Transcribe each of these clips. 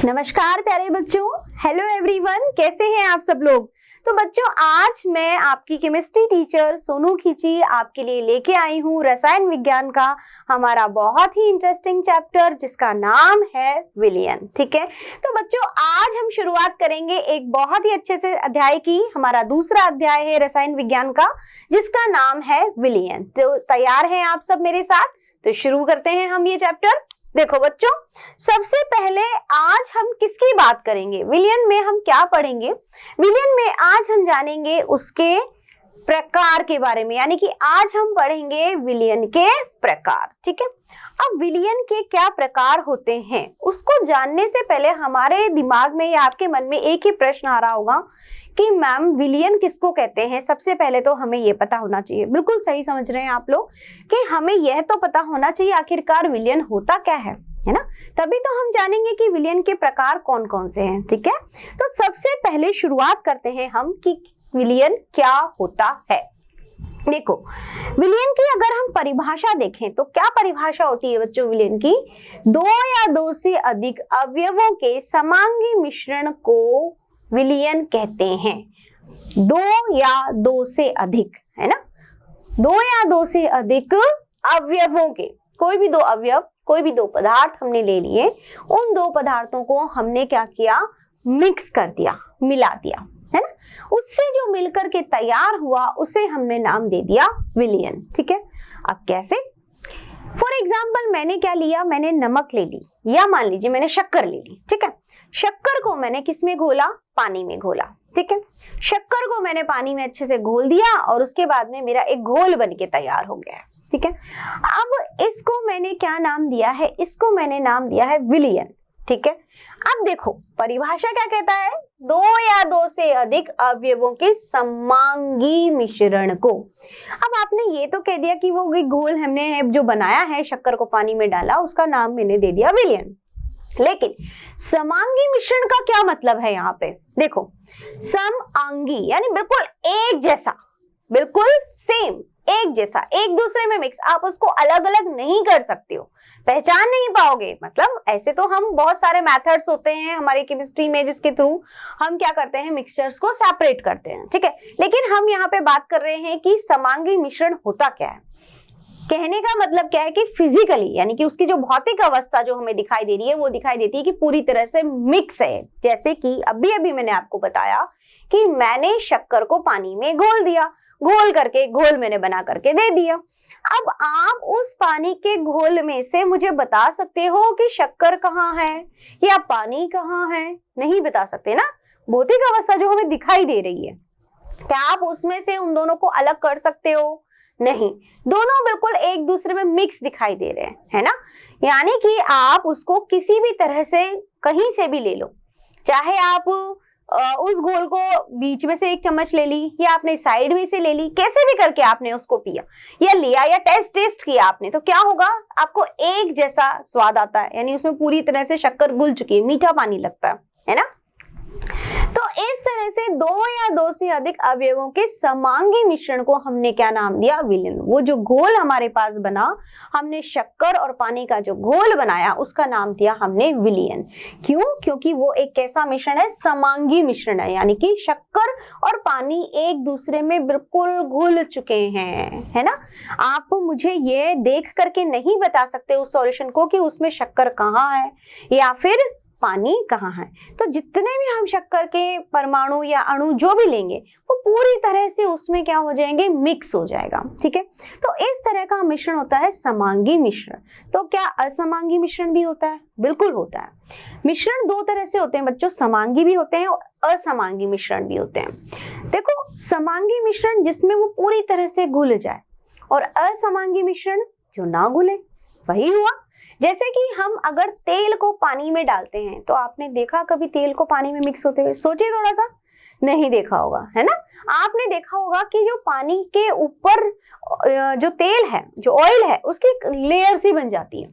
नमस्कार प्यारे बच्चों, हेलो एवरीवन, कैसे हैं आप सब लोग। तो बच्चों, आज मैं आपकी केमिस्ट्री टीचर सोनू खींची आपके लिए लेके आई हूँ रसायन विज्ञान का हमारा बहुत ही इंटरेस्टिंग चैप्टर जिसका नाम है विलयन। ठीक है, तो बच्चों आज हम शुरुआत करेंगे एक बहुत ही अच्छे से अध्याय की। हमारा दूसरा अध्याय है रसायन विज्ञान का जिसका नाम है विलयन। तो तैयार हैं आप सब मेरे साथ? तो शुरू करते हैं हम ये चैप्टर। देखो बच्चों, सबसे पहले आज हम किसकी बात करेंगे? विलयन में हम क्या पढ़ेंगे? विलयन में आज हम जानेंगे उसके प्रकार के बारे में, यानी कि आज हम पढ़ेंगे विलयन के प्रकार। ठीक है, अब विलयन के क्या प्रकार होते हैं उसको जानने से पहले हमारे दिमाग में या आपके मन में एक ही प्रश्न आ रहा होगा कि मैम विलयन किसको कहते हैं। सबसे पहले तो हमें यह पता होना चाहिए, बिल्कुल सही समझ रहे हैं आप लोग, कि हमें यह तो पता होना चाहिए आखिरकार विलयन होता क्या है ना, तभी तो हम जानेंगे कि विलयन के प्रकार कौन कौन से हैं। ठीक है, तो सबसे पहले शुरुआत करते हैं हम कि विलयन क्या होता है। देखो, विलयन की अगर हम परिभाषा देखें तो क्या परिभाषा होती है बच्चों विलयन की? दो या दो से अधिक अवयवों के समांगी मिश्रण को विलयन कहते हैं। दो या दो से अधिक, है ना, दो या दो से अधिक अवयवों के, कोई भी दो अवयव, कोई भी दो पदार्थ हमने ले लिए, उन दो पदार्थों को हमने क्या किया? मिक्स कर दिया, मिला दिया, है ना, उससे जो मिलकर के तैयार हुआ उसे हमने नाम दे दिया विलयन। ठीक है, अब कैसे? फॉर एग्जाम्पल मैंने क्या लिया? मैंने नमक ले ली, या मान लीजिए मैंने शक्कर ले ली। ठीक है, शक्कर को मैंने किस में घोला? पानी में घोला। ठीक है, शक्कर को मैंने पानी में अच्छे से घोल दिया और उसके बाद में मेरा एक घोल बन के तैयार हो गया है। ठीक है, अब इसको मैंने क्या नाम दिया है? इसको मैंने नाम दिया है विलयन। ठीक है, अब देखो परिभाषा क्या कहता है? दो या दो से अधिक अवयवों के समांगी मिश्रण को। अब आपने ये तो कह दिया कि वो घोल हमने जो बनाया है, शक्कर को पानी में डाला, उसका नाम मैंने दे दिया विलयन। लेकिन समांगी मिश्रण का क्या मतलब है यहाँ पे? देखो, समांगी यानी बिल्कुल एक जैसा, बिल्कुल सेम, एक जैसा, एक दूसरे में मिक्स। आप उसको अलग अलग नहीं कर सकते हो, पहचान नहीं पाओगे। मतलब ऐसे तो हम बहुत सारे मेथड्स होते हैं हमारी केमिस्ट्री में जिसके थ्रू हम क्या करते हैं, मिक्सचर्स को सेपरेट करते हैं। ठीक है, लेकिन हम यहाँ पे बात कर रहे हैं कि समांगी मिश्रण होता क्या है। कहने का मतलब क्या है कि फिजिकली, यानी कि उसकी जो भौतिक अवस्था जो हमें दिखाई दे रही है वो दिखाई देती है कि पूरी तरह से मिक्स है। जैसे कि अभी मैंने आपको बताया कि मैंने शक्कर को पानी में घोल दिया, घोल करके घोल मैंने बना करके दे दिया। अब आप उस पानी के घोल में से मुझे बता सकते हो कि शक्कर कहाँ है या पानी कहाँ है? नहीं बता सकते ना। भौतिक अवस्था जो हमें दिखाई दे रही है, क्या आप उसमें से उन दोनों को अलग कर सकते हो? नहीं, दोनों बिल्कुल एक दूसरे में मिक्स दिखाई दे रहे हैं, है ना। यानी कि आप उसको किसी भी तरह से कहीं से भी ले लो, चाहे आप उस घोल को बीच में से एक चम्मच ले ली या आपने साइड में से ले ली, कैसे भी करके आपने उसको पिया या लिया या टेस्ट किया आपने, तो क्या होगा? आपको एक जैसा स्वाद आता है, यानी उसमें पूरी तरह से शक्कर घुल चुकी है, मीठा पानी लगता है ना। तो इस तरह से दो या दो से अधिक अवयवों के समांगी मिश्रण को हमने क्या नाम दिया? विलयन। वो जो घोल हमारे पास बना, हमने शक्कर और पानी का जो घोल बनाया उसका नाम दिया हमने विलयन। क्यों? क्योंकि वो एक कैसा मिश्रण है? समांगी मिश्रण है, यानी कि शक्कर और पानी एक दूसरे में बिल्कुल घुल चुके हैं, है ना। आप मुझे ये देख करके नहीं बता सकते उस सॉल्यूशन को कि उसमें शक्कर कहाँ है या फिर पानी कहाँ है। तो जितने भी हम शक्कर के परमाणु या अणु जो भी लेंगे वो पूरी तरह से उसमें क्या हो जाएंगे? मिक्स हो जाएगा। ठीक है, तो इस तरह का मिश्रण होता है समांगी मिश्रण। तो क्या असमांगी मिश्रण भी होता है? बिल्कुल होता है। मिश्रण दो तरह से होते हैं बच्चों, समांगी भी होते हैं और असमांगी मिश्रण भी होते हैं। देखो, समांगी मिश्रण जिसमें वो पूरी तरह से घुल जाए और असमांगी मिश्रण जो ना घुले, वही हुआ। जैसे कि हम अगर तेल को पानी में डालते हैं, तो आपने देखा कभी तेल को पानी में मिक्स होते हुए? सोचिए थोड़ा सा, नहीं देखा होगा, है ना। आपने देखा होगा कि जो पानी के ऊपर जो तेल है, जो ऑयल है, उसकी लेयर सी बन जाती है,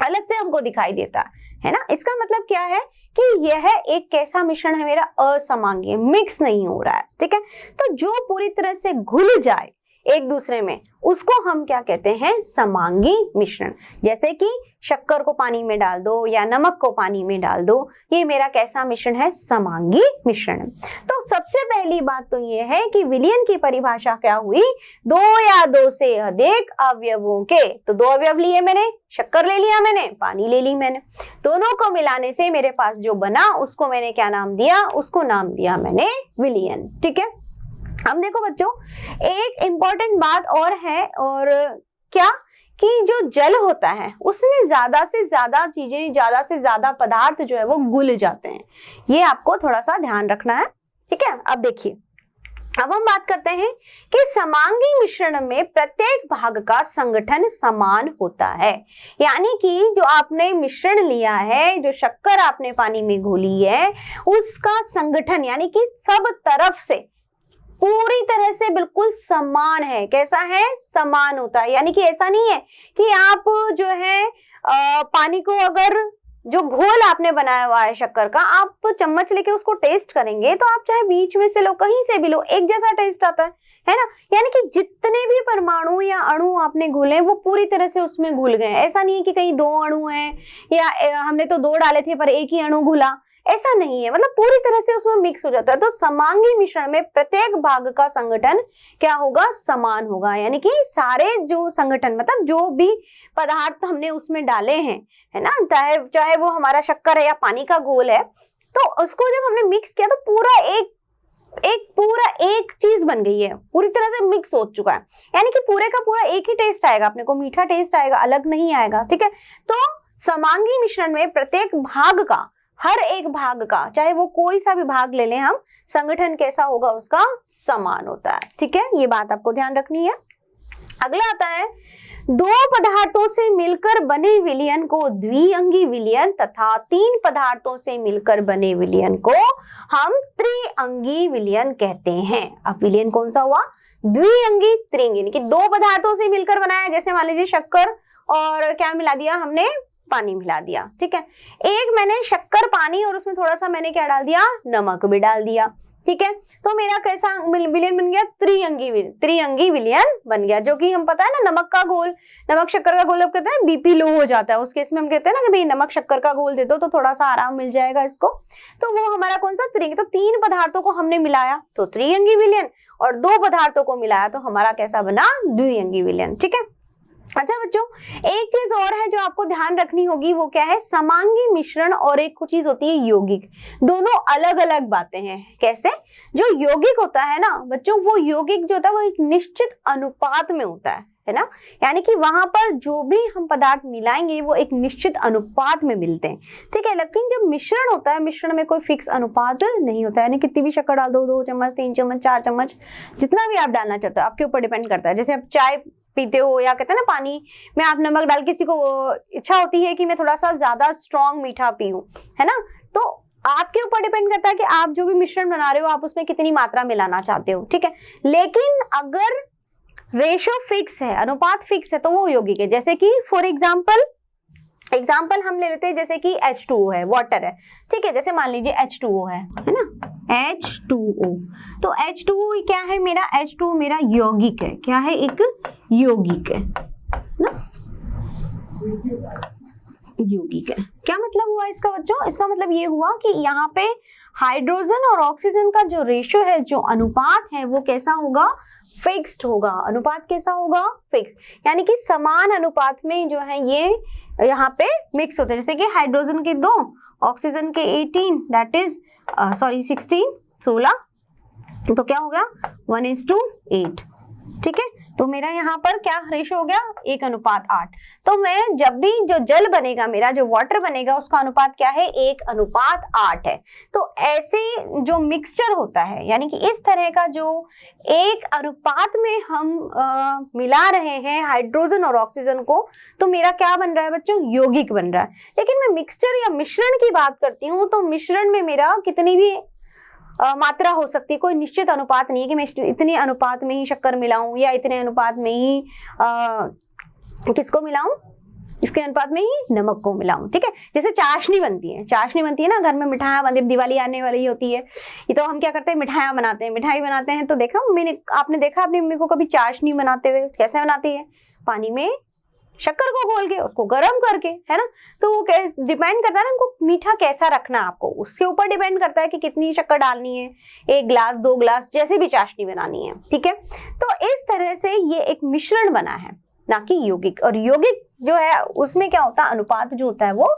अलग से हमको दिखाई देता है ना। इसका मतलब क्या है कि यह एक कैसा मिश्रण है? मेरा असमांगी, मिक्स नहीं हो रहा है। ठीक है, तो जो पूरी तरह से घुल जाए एक दूसरे में, उसको हम क्या कहते हैं, समांगी मिश्रण। जैसे कि शक्कर को पानी में डाल दो या नमक को पानी में डाल दो, ये मेरा कैसा मिश्रण है, समांगी मिश्रण। तो सबसे पहली बात तो ये है कि विलयन की परिभाषा क्या हुई, दो या दो से अधिक अवयवों के। तो दो अवयव लिए मैंने, शक्कर ले लिया मैंने, पानी ले ली मैंने, दोनों को मिलाने से मेरे पास जो बना उसको मैंने क्या नाम दिया, उसको नाम दिया मैंने विलयन। ठीक है, अब देखो बच्चों, एक इंपॉर्टेंट बात और है, और क्या कि जो जल होता है उसमें ज्यादा से ज्यादा चीजें, ज्यादा से ज्यादा पदार्थ जो है वो घुल जाते हैं, ये आपको थोड़ा सा ध्यान रखना है। ठीक है, अब देखिए, अब हम बात करते हैं कि समांगी मिश्रण में प्रत्येक भाग का संगठन समान होता है। यानी कि जो आपने मिश्रण लिया है, जो शक्कर आपने पानी में घोली है, उसका संगठन यानी कि सब तरफ से पूरी तरह से बिल्कुल समान है। कैसा है, समान होता है। यानी कि ऐसा नहीं है कि आप जो है पानी को, अगर जो घोल आपने बनाया हुआ है शक्कर का, आप चम्मच लेके उसको टेस्ट करेंगे तो आप चाहे बीच में से लो, कहीं से भी लो, एक जैसा टेस्ट आता है ना। यानी कि जितने भी परमाणु या अणु आपने घुले वो पूरी तरह से उसमें घुल गए। ऐसा नहीं है कि कहीं दो अणु हैं या हमने तो दो डाले थे पर एक ही अणु घुला, ऐसा नहीं है, मतलब पूरी तरह से उसमें मिक्स हो जाता है। तो समांगी मिश्रण में प्रत्येक भाग का संगठन क्या होगा, समान होगा। यानी कि सारे जो संगठन, मतलब जो भी पदार्थ हमने उसमें डाले हैं, है ना, चाहे वो हमारा शक्कर है या पानी का घोल है, तो उसको जब हमने मिक्स किया तो पूरा एक चीज बन गई है, पूरी तरह से मिक्स हो चुका है। यानी कि पूरे का पूरा एक ही टेस्ट आएगा, अपने को मीठा टेस्ट आएगा, अलग नहीं आएगा। ठीक है, तो समांगी मिश्रण में प्रत्येक भाग का, हर एक भाग का, चाहे वो कोई सा भी भाग ले लें हम, संगठन कैसा होगा, उसका समान होता है। ठीक है, ये बात आपको ध्यान रखनी है। अगला आता है, दो पदार्थों से मिलकर बने विलयन को द्विअंगी विलयन तथा तीन पदार्थों से मिलकर बने विलयन को हम त्रिअंगी विलयन कहते हैं। अब विलयन कौन सा हुआ, द्विअंगी, त्रिअंगी, यानी कि दो पदार्थों से मिलकर बनाया। जैसे मान लीजिए शक्कर और क्या मिला दिया हमने, पानी मिला दिया। ठीक है, एक मैंने शक्कर, पानी और उसमें थोड़ा सा मैंने क्या डाल दिया, नमक भी डाल दिया। ठीक है, तो मेरा कैसा विलयन बन गया, त्रिअंगी विलयन बन गया। जो कि हम पता है ना, नमक का घोल, नमक शक्कर का घोल, अब कहते हैं बीपी लो हो जाता है, उस केस में हम कहते हैं ना कि भाई नमक शक्कर का घोल दे दो तो थोड़ा सा आराम मिल जाएगा इसको। तो वो हमारा कौन सा, त्रिअंगी। तो तीन पदार्थों को हमने मिलाया तो त्रिअंगी विलयन, और दो पदार्थों को मिलाया तो हमारा कैसा बना, द्विअंगी विलयन। ठीक है, अच्छा बच्चों, एक चीज और है जो आपको ध्यान रखनी होगी, वो क्या है, समांगी मिश्रण और एक चीज होती है यौगिक। दोनों अलग अलग बातें हैं। कैसे, जो यौगिक होता है ना बच्चों, वो यौगिक जो होता है वो एक निश्चित अनुपात में होता है ना। यानी कि वहां पर जो भी हम पदार्थ मिलाएंगे वो एक निश्चित अनुपात में मिलते हैं। ठीक है, लेकिन जब मिश्रण होता है, मिश्रण में कोई फिक्स अनुपात नहीं होता है। यानी कितनी भी शक्कर डाल दो, 2 चम्मच, 3 चम्मच, 4 चम्मच, जितना भी आप डालना चाहते हो, आपके ऊपर डिपेंड करता है। जैसे आप चाय पीते हो या कहते हैं ना पानी में आप नमक डाल, किसी को इच्छा होती है कि मैं थोड़ा सा ज्यादा स्ट्रॉन्ग मीठा पीऊं, है ना, तो आपके ऊपर डिपेंड करता है कि आप जो भी मिश्रण बना रहे हो आप उसमें कितनी मात्रा मिलाना चाहते हो। ठीक है, लेकिन अगर रेशो फिक्स है, अनुपात फिक्स है, तो वो यौगिक है। जैसे कि फॉर एग्जाम्पल हम ले लेते हैं, जैसे कि H2O है, वाटर है। ठीक है, जैसे मान लीजिए H2O है ना, H2O। तो H2O क्या है मेरा, H2O मेरा यौगिक है। क्या है, एक यौगिक है ना, यौगिक है। क्या मतलब हुआ इसका बच्चों, इसका मतलब ये हुआ कि यहाँ पे हाइड्रोजन और ऑक्सीजन का जो रेशो है, जो अनुपात है, वो कैसा होगा, फिक्स्ड होगा। अनुपात कैसा होगा, फिक्स, यानी कि समान अनुपात में जो है ये यहाँ पे मिक्स होते हैं। जैसे कि हाइड्रोजन के 2, ऑक्सीजन के 18, दैट इज 16, तो क्या हो गया, 1:8। ठीक है, तो मेरा यहाँ पर क्या रेशो हो गया, 1:8। तो मैं जब भी जो जल बनेगा मेरा, जो वाटर बनेगा, उसका अनुपात क्या है, 1:8 है। तो ऐसे जो मिक्सचर होता है, यानी कि इस तरह का जो एक अनुपात में हम मिला रहे हैं हाइड्रोजन और ऑक्सीजन को, तो मेरा क्या बन रहा है बच्चों, यौगिक बन रहा है। लेकिन मैं मिक्सचर या मिश्रण की बात करती हूँ, तो मिश्रण में मेरा कितनी भी मात्रा हो सकती है, कोई निश्चित अनुपात नहीं है कि मैं इतने अनुपात में ही शक्कर मिलाऊं या इतने अनुपात में ही किसको मिलाऊं, इसके अनुपात में ही नमक को मिलाऊं, ठीक है। जैसे चाशनी बनती है ना घर में, मिठाइयां बनती, दिवाली आने वाली होती है, ये तो हम क्या करते हैं, मिठाइयां बनाते हैं, मिठाई बनाते हैं तो देखा आपने देखा अपनी मम्मी को कभी चाशनी बनाते हुए? कैसे बनाती है? पानी में शक्कर को घोल के उसको गर्म करके, है ना। तो वो डिपेंड करता है ना हमको मीठा कैसा रखना है, आपको उसके ऊपर डिपेंड करता है कि कितनी शक्कर डालनी है, 1 ग्लास 2 ग्लास, जैसे भी चाशनी बनानी है, ठीक है। तो इस तरह से ये एक मिश्रण बना है, ना कि यौगिक। और यौगिक जो है उसमें क्या होता है, अनुपात जो होता है वो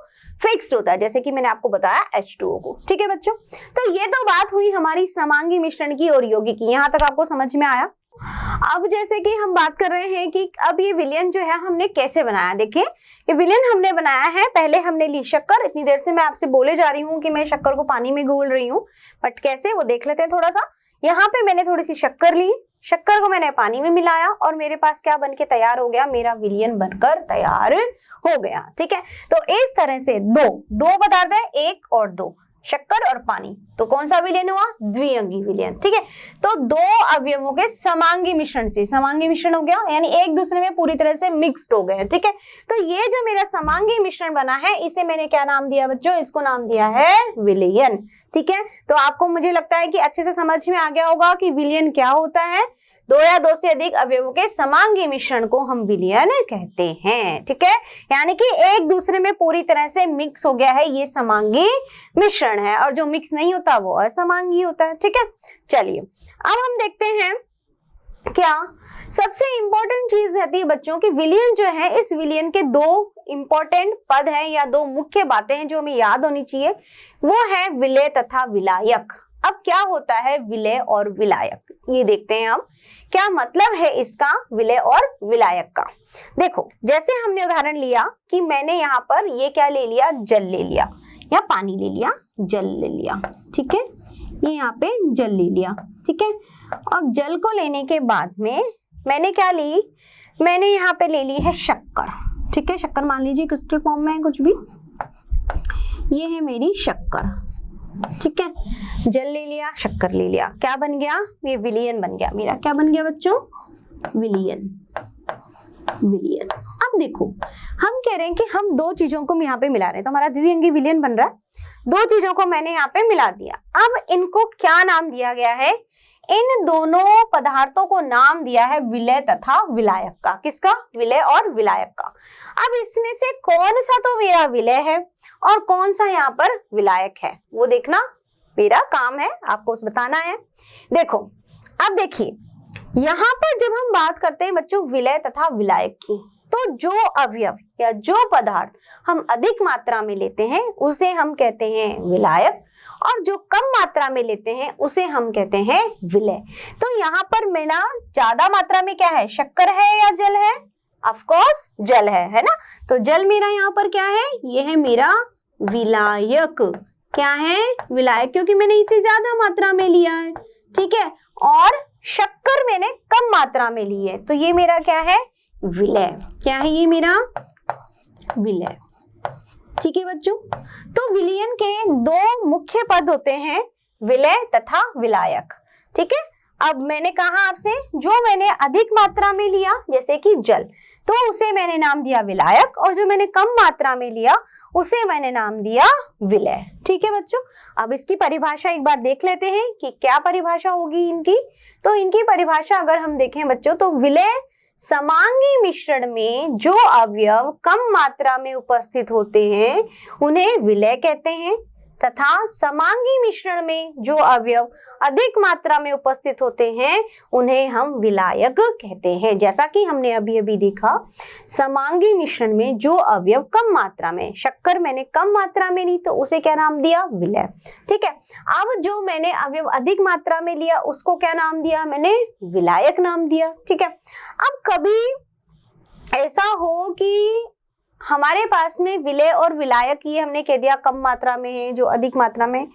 फिक्स्ड होता है, जैसे कि मैंने आपको बताया H2O को, ठीक है बच्चों। तो ये तो बात हुई हमारी समांगी मिश्रण की और यौगिक की, यहाँ तक आपको समझ में आया। अब जैसे कि हम बात कर रहे हैं कि अब ये विलयन जो है हमने कैसे बनाया। देखिए ये विलयन हमने बनाया है, पहले हमने ली शक्कर, इतनी देर से मैं आपसे बोले जा रही हूँ कि मैं शक्कर को पानी में घोल रही हूँ, बट कैसे वो देख लेते हैं थोड़ा सा। यहाँ पे मैंने थोड़ी सी शक्कर ली, शक्कर को मैंने पानी में मिलाया और मेरे पास क्या बनके तैयार हो गया, मेरा विलयन बनकर तैयार हो गया, ठीक है। तो इस तरह से दो पदार्थ है, 1 और 2, शक्कर और पानी, तो कौन सा विलयन हुआ, द्विअंगी विलयन, ठीक है। तो 2 अवयवों के समांगी मिश्रण से समांगी मिश्रण हो गया, यानी एक दूसरे में पूरी तरह से मिक्स्ड हो गए, ठीक है। तो ये जो मेरा समांगी मिश्रण बना है, इसे मैंने क्या नाम दिया बच्चों, इसको नाम दिया है विलयन, ठीक है। तो आपको मुझे लगता है कि अच्छे से समझ में आ गया होगा कि विलयन क्या होता है। 2 या 2 से अधिक अवयवों के समांगी मिश्रण को हम विलयन कहते हैं, ठीक है। यानी कि एक दूसरे में पूरी तरह से मिक्स हो गया है, ये समांगी मिश्रण है, और जो मिक्स नहीं होता वो असमांगी होता है, ठीक है। चलिए अब हम देखते हैं क्या सबसे इंपॉर्टेंट चीज रहती है बच्चों की विलयन जो है, इस विलयन के 2 इंपॉर्टेंट पद हैं या 2 मुख्य बातें हैं जो हमें याद होनी चाहिए, वो है विलय तथा विलायक। अब क्या होता है विलय और विलायक, ये देखते हैं हम क्या मतलब है इसका विलय और विलायक का। देखो जैसे हमने उदाहरण लिया कि मैंने यहाँ पर ये क्या ले लिया, जल ले लिया, या पानी ले लिया, जल ले लिया, ठीक है। ये यहाँ पे जल ले लिया, ठीक है। अब जल को लेने के बाद में मैंने क्या ली, मैंने यहाँ पे ले ली है शक्कर, ठीक है। शक्कर मान लीजिए क्रिस्टल फॉर्म में है कुछ भी, ये है मेरी शक्कर, ठीक है। जल ले लिया, शक्कर ले लिया, क्या बन गया, ये विलयन बन गया मेरा। क्या बन गया बच्चों, विलयन। अब देखो हम कह रहे हैं कि हम 2 चीजों को यहाँ पे मिला रहे हैं, तो हमारा द्विअंगी विलयन बन रहा है। 2 चीजों को मैंने यहाँ पे मिला दिया। अब इनको क्या नाम दिया गया है, इन दोनों पदार्थों को नाम दिया है विलय तथा विलायक का। किसका, विलय और विलायक का। अब इसमें से कौन सा तो मेरा विलय है और कौन सा यहाँ पर विलायक है, वो देखना मेरा काम है, आपको बताना है। देखो अब देखिए यहाँ पर जब हम बात करते हैं बच्चों विलय तथा विलायक की, तो जो अवयव या जो पदार्थ हम अधिक मात्रा में लेते हैं उसे हम कहते हैं विलायक, और जो कम मात्रा में लेते हैं उसे हम कहते हैं विलय। तो यहाँ पर मेरा ज्यादा मात्रा में क्या है, शक्कर है या जल है, ऑफ कोर्स जल है ना। तो जल मेरा यहाँ पर क्या है, ये है मेरा विलायक। क्या है, विलायक, क्योंकि मैंने इसे ज्यादा मात्रा में लिया है, ठीक है। और शक्कर मैंने कम मात्रा में ली है, तो ये मेरा क्या है, विलय। क्या है ये मेरा विलय, ठीक है बच्चों। तो विलयन के 2 मुख्य पद होते हैं, विलय तथा विलायक, ठीक है। अब मैंने कहा आपसे जो मैंने अधिक मात्रा में लिया जैसे कि जल, तो उसे मैंने नाम दिया विलायक, और जो मैंने कम मात्रा में लिया उसे मैंने नाम दिया विलय, ठीक है बच्चों। अब इसकी परिभाषा एक बार देख लेते हैं कि क्या परिभाषा होगी इनकी। तो इनकी परिभाषा अगर हम देखें बच्चों, तो विलय समांगी मिश्रण में जो अवयव कम मात्रा में उपस्थित होते हैं उन्हें विलय कहते हैं, तथा समांगी मिश्रण में जो अवयव अधिक मात्रा में उपस्थित होते हैं उन्हें हम विलायक कहते हैं। जैसा कि हमने अभी अभी देखा, समांगी मिश्रण में जो अवयव कम मात्रा में, शक्कर मैंने कम मात्रा में ली तो उसे क्या नाम दिया, विलय, ठीक है। अब जो मैंने अवयव अधिक मात्रा में लिया उसको क्या नाम दिया, मैंने विलायक नाम दिया, ठीक है। अब कभी ऐसा हो कि हमारे पास में विलय और विलायक ये हमने कह दिया कम मात्रा में है, जो अधिक मात्रा में,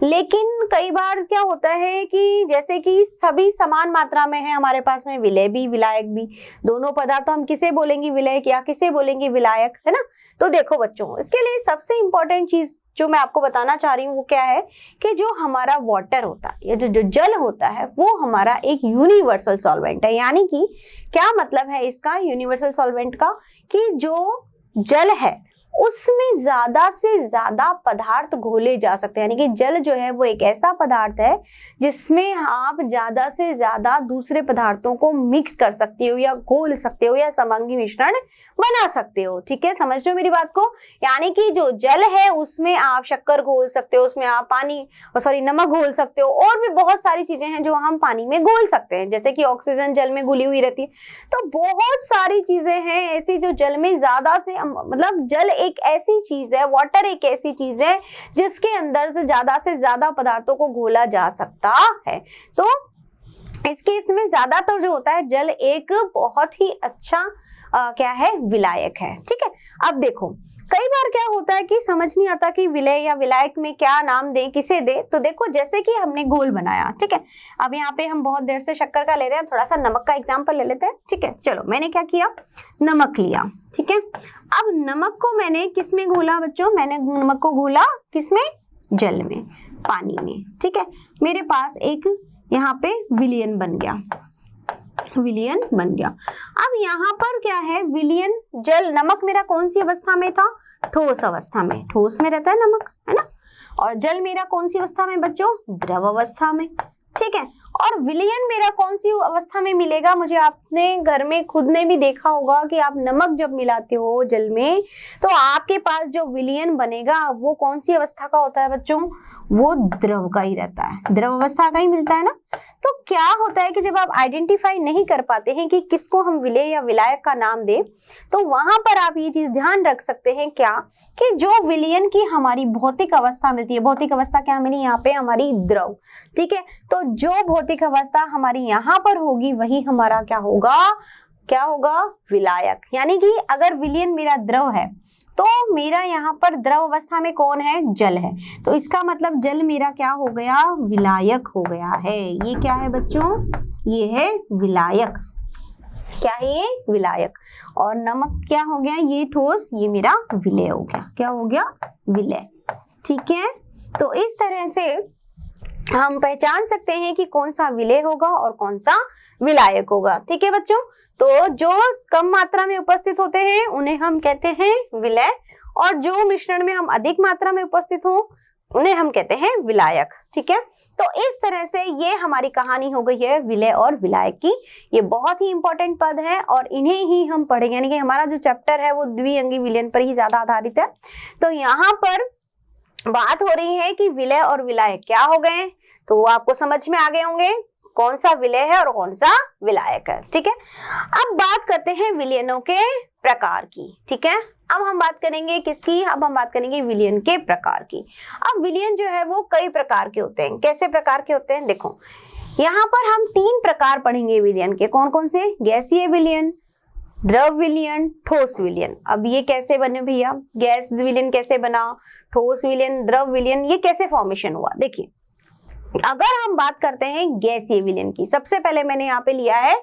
लेकिन कई बार क्या होता है कि जैसे कि सभी समान मात्रा में है हमारे पास में, विलय भी विलायक भी, दोनों पदार्थ, तो हम किसे बोलेंगे विलयक या किसे बोलेंगे विलायक, है ना। तो देखो बच्चों इसके लिए सबसे इंपॉर्टेंट चीज जो मैं आपको बताना चाह रही हूँ वो क्या है कि जो हमारा वाटर होता है या जो जल होता है वो हमारा एक यूनिवर्सल सॉल्वेंट है। यानी कि क्या मतलब है इसका यूनिवर्सल सॉल्वेंट का, कि जो जल है उसमें ज्यादा से ज्यादा पदार्थ घोले जा सकते हैं, यानी कि जल जो है वो एक ऐसा पदार्थ है जिसमें आप ज्यादा से ज्यादा दूसरे पदार्थों को मिक्स कर सकते हो या घोल सकते हो या समांगी मिश्रण बना सकते हो। ठीक है, समझ रहे हो मेरी बात को? यानी कि जो जल है उसमें आप शक्कर घोल सकते हो, उसमें आप नमक घोल सकते हो, और भी बहुत सारी चीजें हैं जो हम पानी में घोल सकते हैं, जैसे कि ऑक्सीजन जल में घुली हुई रहती है। तो बहुत सारी चीजें हैं ऐसी जो जल में ज्यादा से जल एक ऐसी चीज है, वाटर एक ऐसी चीज है जिसके अंदर से ज्यादा पदार्थों को घोला जा सकता है। तो इस केस में ज्यादातर जो होता है जल एक बहुत ही अच्छा क्या है, विलायक है। ठीक है, अब देखो कई बार क्या होता है कि समझ नहीं आता कि विलय या विलायक में क्या नाम दें, किसे दें। तो देखो जैसे कि हमने घोल बनाया, ठीक है, अब यहाँ पे हम बहुत देर से शक्कर का ले रहे हैं, थोड़ा सा नमक का एग्जाम्पल ले लेते हैं। ठीक है, चलो मैंने क्या किया, नमक लिया। ठीक है, अब नमक को मैंने किस में घोला बच्चों? मैंने नमक को घोला किसमें? जल में, पानी में। ठीक है, मेरे पास एक यहाँ पे विलयन बन गया, विलयन बन गया। अब यहाँ पर क्या है, विलयन जल, नमक मेरा कौन सी अवस्था में था? ठोस अवस्था में, ठोस में रहता है नमक, है ना। और जल मेरा कौन सी अवस्था में बच्चों? द्रव अवस्था में। ठीक है, और विलयन मेरा कौन सी अवस्था में मिलेगा? मुझे आपने घर में खुद ने भी देखा होगा कि आप नमक जब मिलाते हो जल में तो आपके पास जो विलयन बनेगा वो कौन सी अवस्था का होता है बच्चों? वो द्रव का ही रहता है, द्रव अवस्था का ही मिलता है ना। तो क्या होता है कि जब आप आइडेंटिफाई नहीं कर पाते हैं कि किसको हम विलय या विलायक का नाम दें, तो वहां पर आप ये चीज ध्यान रख सकते हैं क्या, कि जो विलयन की हमारी भौतिक अवस्था मिलती है, भौतिक अवस्था क्या मिली यहाँ पे? हमारी द्रव। ठीक है, तो जो भौतिक अवस्था हमारी यहाँ पर होगी वही हमारा क्या होगा? क्या होगा? विलायक। यानी कि अगर विलयन मेरा द्रव है तो मेरा यहाँ पर द्रव अवस्था में कौन है? जल है। तो इसका मतलब जल मेरा क्या हो गया? विलायक हो गया है। ये क्या है बच्चों? ये है विलायक। क्या है ये? विलायक। और नमक क्या हो गया? ये ठोस, ये मेरा विलय हो गया। क्या हो गया? विलय। ठीक है, तो इस तरह से हम पहचान सकते हैं कि कौन सा विलय होगा और कौन सा विलायक होगा। ठीक है बच्चों, तो जो कम मात्रा में उपस्थित होते हैं उन्हें हम कहते हैं विलय, और जो मिश्रण में हम अधिक मात्रा में उपस्थित हो उन्हें हम कहते हैं विलायक। ठीक है, तो इस तरह से ये हमारी कहानी हो गई है विलय और विलायक की। ये बहुत ही इंपॉर्टेंट पद है और इन्हें ही हम पढ़ेंगे, यानी कि हमारा जो चैप्टर है वो द्विअंगी विलयन पर ही ज्यादा आधारित है। तो यहाँ पर बात हो रही है कि विलय और विलायक क्या हो गए, तो वो आपको समझ में आ गए होंगे कौन सा विलय है और कौन सा विलायक है। ठीक है, अब बात करते हैं विलयनों के प्रकार की। ठीक है, अब हम बात करेंगे किसकी? अब हम बात करेंगे विलयन के प्रकार की। अब विलयन जो है वो कई प्रकार के होते हैं। कैसे प्रकार के होते हैं? देखो यहाँ पर हम 3 प्रकार पढ़ेंगे विलयन के। कौन कौन से? गैसीय विलयन, द्रव विलयन, ठोस विलयन। अब ये कैसे बने भैया? गैस विलयन कैसे बना, ठोस विलयन, द्रव विलयन, ये कैसे फॉर्मेशन हुआ? देखिए, अगर हम बात करते हैं गैसीय विलयन की, सबसे पहले मैंने यहाँ पे लिया है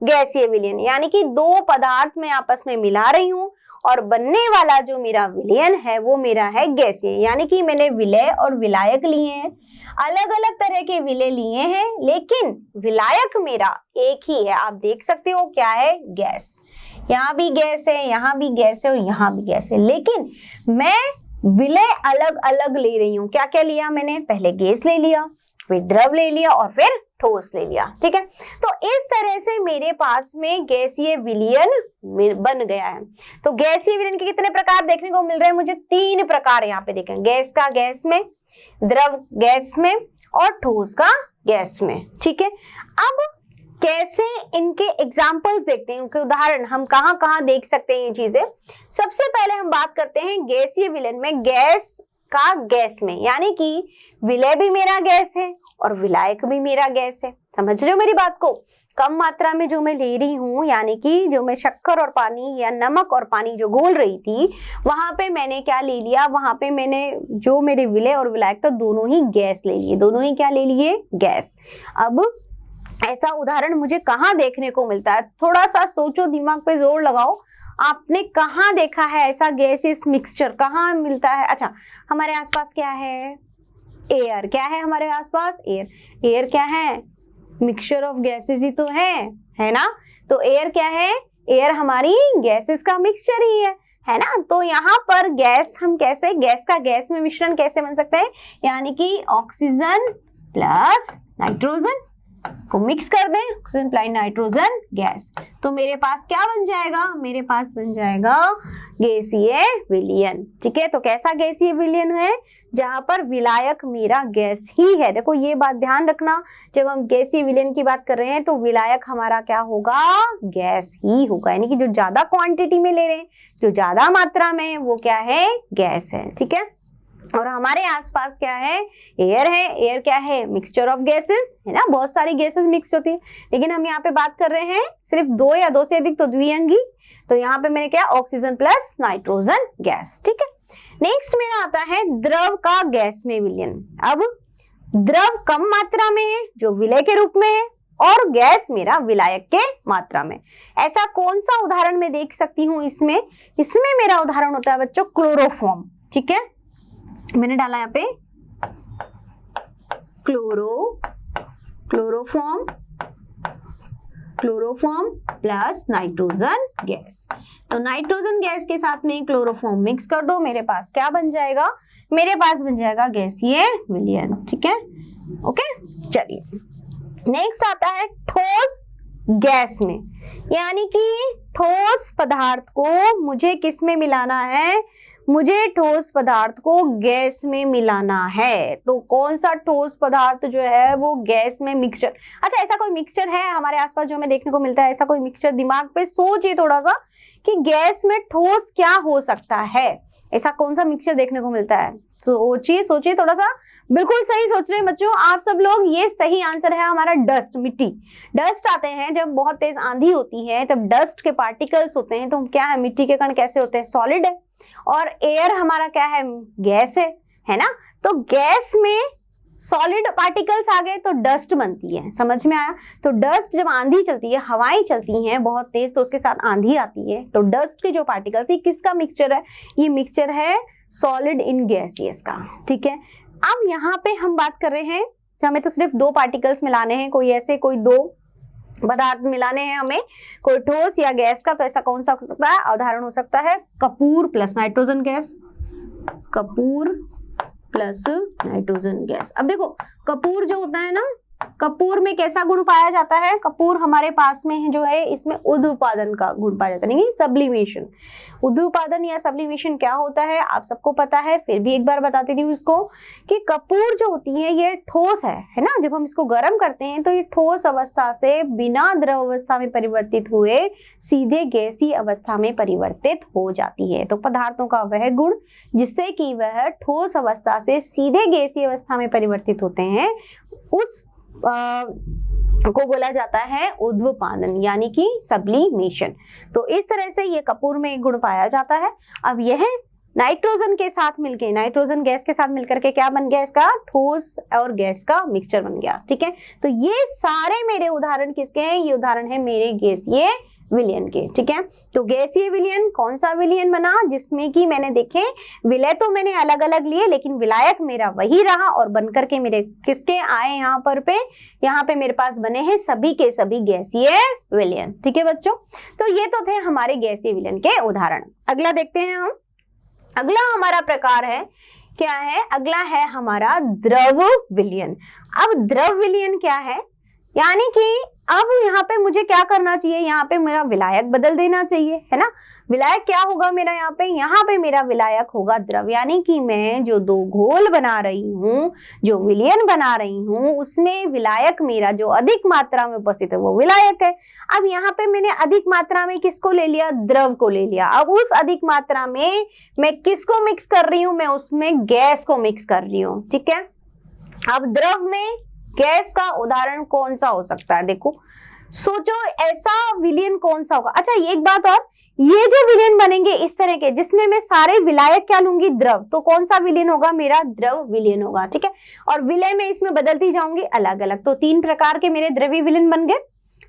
गैसीय विलयन, यानी कि 2 पदार्थ मैं आपस में मिला रही हूं और बनने वाला जो मेरा विलयन है वो मेरा है गैसीय। यानी कि मैंने विलय और विलायक लिए हैं, अलग अलग तरह के विलय लिए हैं, लेकिन विलायक मेरा एक ही है। आप देख सकते हो क्या है? गैस। यहाँ भी गैस है, यहाँ भी गैस है और यहाँ भी गैस है, लेकिन मैं विलय अलग अलग ले रही हूँ। क्या क्या लिया मैंने? पहले गैस ले लिया, फिर द्रव ले लिया और फिर ठोस ले लिया। ठीक है, तो इस तरह से मेरे पास में गैसीय विलयन बन गया है। तो गैसीय विलयन के कितने प्रकार देखने को मिल रहे हैं मुझे? 3 प्रकार यहाँ पे देखें, गैस का गैस में, द्रव गैस में और ठोस का गैस में। ठीक है, अब कैसे इनके एग्जाम्पल्स देखते हैं, उनके उदाहरण हम कहाँ कहाँ देख सकते हैं ये चीजें। सबसे पहले हम बात करते हैं गैसीय विलयन में, गैस का गैस में, यानी कि विलय भी मेरा गैस है और विलायक भी मेरा गैस है। समझ रहे हो मेरी बात को? कम मात्रा में जो मैं ले रही हूँ, यानी कि जो मैं शक्कर और पानी या नमक और पानी जो घोल रही थी, वहां पे मैंने क्या ले लिया? वहां पे मैंने जो मेरे विलय और विलायक था दोनों ही गैस ले लिए, दोनों ही क्या ले लिए? गैस। अब ऐसा उदाहरण मुझे कहाँ देखने को मिलता है? थोड़ा सा सोचो, दिमाग पे जोर लगाओ, आपने कहाँ देखा है ऐसा गैसेस मिक्सचर? कहाँ मिलता है? अच्छा, हमारे आसपास क्या है? एयर। क्या है हमारे आसपास? एयर। एयर क्या है? मिक्सचर ऑफ गैसेस ही तो है ना। तो एयर क्या है? एयर हमारी गैसेस का मिक्सचर ही है है ना। तो यहाँ पर गैस हम कैसे, गैस का गैस में मिश्रण कैसे बन सकता है, यानी कि ऑक्सीजन प्लस नाइट्रोजन को मिक्स कर दें, ऑक्सीजन प्लस नाइट्रोजन गैस, तो मेरे पास क्या बन जाएगा, मेरे पास बन जाएगा गैसीय विलयन। ठीक है, तो कैसा गैसीय विलयन है, जहां पर विलायक मेरा गैस ही है। देखो ये बात ध्यान रखना, जब हम गैसीय विलयन की बात कर रहे हैं तो विलायक हमारा क्या होगा, गैस ही होगा, यानी कि जो ज्यादा क्वांटिटी में ले रहे हैं, जो ज्यादा मात्रा में, वो क्या है, गैस है। ठीक है, और हमारे आसपास क्या है, एयर है। एयर क्या है, मिक्सचर ऑफ गैसेस, है ना, बहुत सारी गैसेस मिक्स होती है, लेकिन हम यहाँ पे बात कर रहे हैं सिर्फ दो या दो से अधिक, तो द्विअंगी। तो यहाँ पे मैंने क्या, ऑक्सीजन प्लस नाइट्रोजन गैस। ठीक है, नेक्स्ट मेरा आता है द्रव का गैस में विलयन। अब द्रव कम मात्रा में है जो विलय के रूप में है, और गैस मेरा विलायक के मात्रा में। ऐसा कौन सा उदाहरण मैं देख सकती हूँ इसमें, इसमें मेरा उदाहरण होता है बच्चों क्लोरोफॉर्म। ठीक है, मैंने डाला यहाँ पे क्लोरोफॉर्म प्लस नाइट्रोजन गैस। तो नाइट्रोजन गैस के साथ में क्लोरोफॉर्म मिक्स कर दो, मेरे पास क्या बन जाएगा, मेरे पास बन जाएगा गैसीय विलयन। ठीक है, ओके, चलिए नेक्स्ट आता है ठोस गैस में, यानी कि ठोस पदार्थ को मुझे किस में मिलाना है, मुझे ठोस पदार्थ को गैस में मिलाना है। तो कौन सा ठोस पदार्थ जो है वो गैस में मिक्सचर, अच्छा ऐसा कोई मिक्सचर है हमारे आसपास जो हमें देखने को मिलता है, ऐसा कोई मिक्सचर, दिमाग पे सोचिए थोड़ा सा कि गैस में ठोस क्या हो सकता है, ऐसा कौन सा मिक्सचर देखने को मिलता है, सोचिए सोचिए थोड़ा सा, बिल्कुल सही सोच रहे हैं बच्चों आप सब लोग। ये सही आंसर है हमारा डस्ट, मिट्टी। डस्ट आते हैं जब बहुत तेज आंधी होती है, तब डस्ट के पार्टिकल्स होते हैं, तो क्या है, मिट्टी के कण कैसे होते हैं, सॉलिड है, और एयर हमारा क्या है, गैस है ना। तो गैस में सॉलिड पार्टिकल्स आ गए तो डस्ट बनती है, समझ में आया। तो डस्ट जब आंधी चलती है, हवाएं चलती हैं बहुत तेज, तो उसके साथ आंधी आती है, तो डस्ट के जो पार्टिकल्स, ये किसका मिक्सचर है, ये मिक्सचर है सॉलिड इन गैसियस का। ठीक है, अब यहाँ पे हम बात कर रहे हैं, हमें तो सिर्फ दो पार्टिकल्स मिलाने हैं, कोई ऐसे कोई दो पदार्थ मिलाने हैं हमें, कोई ठोस या गैस का, तो ऐसा कौन सा हो सकता है, उदाहरण हो सकता है Kapoor plus nitrogen gas, Kapoor plus nitrogen gas. अब देखो कपूर जो होता है ना, कपूर में कैसा गुण पाया जाता है, कपूर हमारे पास में जो है, इसमें उद्दुपादन का गुण पाया जाता है, नहीं सब्लिमेशन। उद्दुपादन या सब्लिमेशन क्या होता है आप सबको पता है, फिर भी एक बार बताती हूँ इसको, कि कपूर जो होती है ये ठोस है ना, जब हम इसको गर्म करते हैं तो ये ठोस अवस्था से बिना द्रव अवस्था में परिवर्तित हुए सीधे गैसीय अवस्था में परिवर्तित हो जाती है। तो पदार्थों का वह गुण जिससे कि वह ठोस अवस्था से सीधे गैसीय अवस्था में परिवर्तित होते हैं, उस को बोला जाता है उद्दुपादन, यानी कि सब्लिमेशन। तो इस तरह से ये कपूर में एक गुण पाया जाता है। अब यह नाइट्रोजन के साथ मिलके, नाइट्रोजन गैस के साथ मिलकर के क्या बन गया, इसका ठोस और गैस का मिक्सचर बन गया। ठीक है, तो ये सारे मेरे उदाहरण किसके हैं, ये उदाहरण है मेरे गैसीय विलयन के। ठीक है, तो गैसीय विलयन कौन सा विलयन बना, जिसमें कि मैंने देखे विलय तो मैंने अलग अलग लिए, लेकिन विलायक मेरा वही रहा, और बनकर के मेरे किसके आए यहाँ पे मेरे पास बने हैं सभी के सभी गैसीय विलयन। ठीक है बच्चों, तो ये तो थे हमारे गैसीय विलयन के उदाहरण। अगला देखते हैं हम, अगला हमारा प्रकार है, क्या है, अगला है हमारा द्रव विलयन। अब द्रव विलयन क्या है, यानी कि अब यहाँ पे मुझे क्या करना चाहिए, यहाँ पे मेरा विलायक बदल देना चाहिए, है ना। विलायक क्या होगा मेरा, यहाँ पे मेरा विलायक होगा द्रव, यानी कि मैं जो दो घोल बना रही हूँ, जो विलयन बना रही हूँ, उसमें विलायक मेरा जो अधिक मात्रा में उपस्थित है वो विलायक है। अब यहाँ पे मैंने अधिक मात्रा में किसको ले लिया, द्रव को ले लिया। अब उस अधिक मात्रा में मैं किसको मिक्स कर रही हूँ, मैं उसमें गैस को मिक्स कर रही हूँ। ठीक है, अब द्रव में गैस का उदाहरण कौन सा हो सकता है, देखो सोचो ऐसा विलयन कौन सा होगा। अच्छा एक बात और, ये जो विलयन बनेंगे इस तरह के, जिसमें मैं सारे विलायक क्या लूंगी, द्रव, तो कौन सा विलयन होगा, मेरा द्रव विलयन होगा। ठीक है, और विलय में इसमें बदलती जाऊंगी अलग अलग, तो तीन प्रकार के मेरे द्रव्य विलयन बन गए।